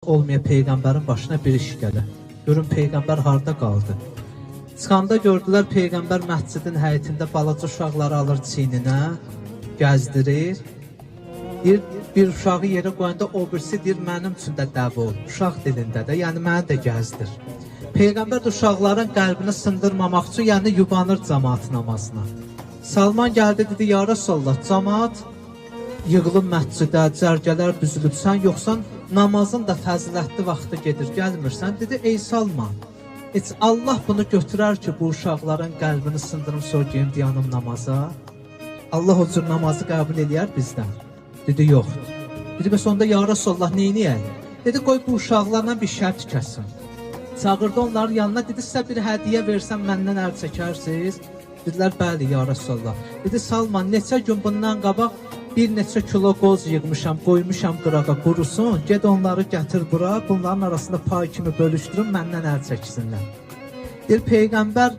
olmayan Peyğəmbərin başına bir iş gəlir. Görün Peyğəmbər harda qaldı. Çıxanda gördülər Peyğəmbər məscidin həyətində balaca uşaqları alır çiyninə, gəzdirir. Bir uşağı yerə qoyanda o birisi deyir mənim üçün də dəv ol. Uşaq dilində də, yəni məni də gəzdir. Peyğəmbər də uşaqların qəlbini sındırmamaq üçün, yəni yubanır cəmaat namazına. Salman gəldi dedi, ya Rasulallah, cəmaat yığılıb məscidə, cərgələr düzülüb, sən yoxsan namazın da fəzilətli vaxtı gedir, gəlmirsən. Dedi, ey Salman, heç Allah bunu götürər ki, bu uşaqların qəlbini sındırım, sonra geyim dayanım namaza. Allah o cür namazı qəbul eləyər bizdən. Dedi, yoxdur. Dedi, bəs onda ya Rasulallah, neyniyək? Dedi, qoy bu uşaqlarla bir şərt kəsin. Çağırdı onların yanına, dedi, sizə bir hədiyyə versəm məndən əl çəkərsiniz. Dedilər, bəli, ya Rasulallah. Dedi, Salman, neçə gün bundan qabaq bir neçə kilo qoz yığmışam, qoymuşam qırağa qurusun, ged onları gətir bura, bunların arasında pay kimi bölüşdürün, məndən əl çəksinlər. Bir Peyğəmbər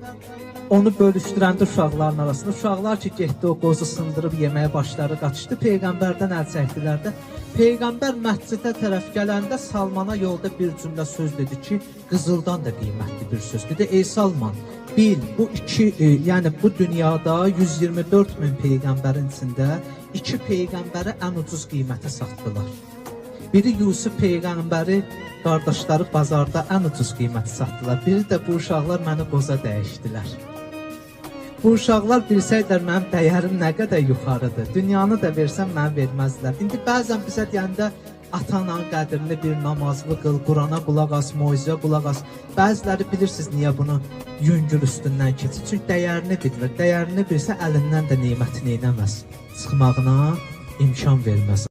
onu bölüşdürəndə uşaqların arasında, uşaqlar ki, getdi o qozu sındırıb yeməyə başları qaçışdı, Peyğəmbərdən əl çəkdilər də. Peyğəmbər məscidə tərəf gələndə Salmana yolda bir cümlə söz dedi ki, qızıldan da qiymətli bir söz. Dedi, ey Salman, bil, yəni bu dünyada 124 min Peyğəmbərin içində iki Peyğəmbəri ən ucuz qiymətə satdılar. Biri Yusuf Peyğəmbəri qardaşları bazarda ən ucuz qiymətə satdılar. Biri də bu uşaqlar məni qoza dəyişdilər. Bu uşaqlar bilsəydilər mənim dəyərim nə qədər yuxarıdır. Dünyanı da versəm mənə verməzlər. İndi bəzən bizə deyəndə ata-ananın qədrini bir namazlı qıl, Qurana qulaq as, moizəyə qulaq as. Bəziləri bilirsiniz niyə bunu yüngül üstündən keçir. Çünki dəyərini bilir. Dəyərini bilsə əlindən də neymətini eləməz. Çıxmağına imkan verməz.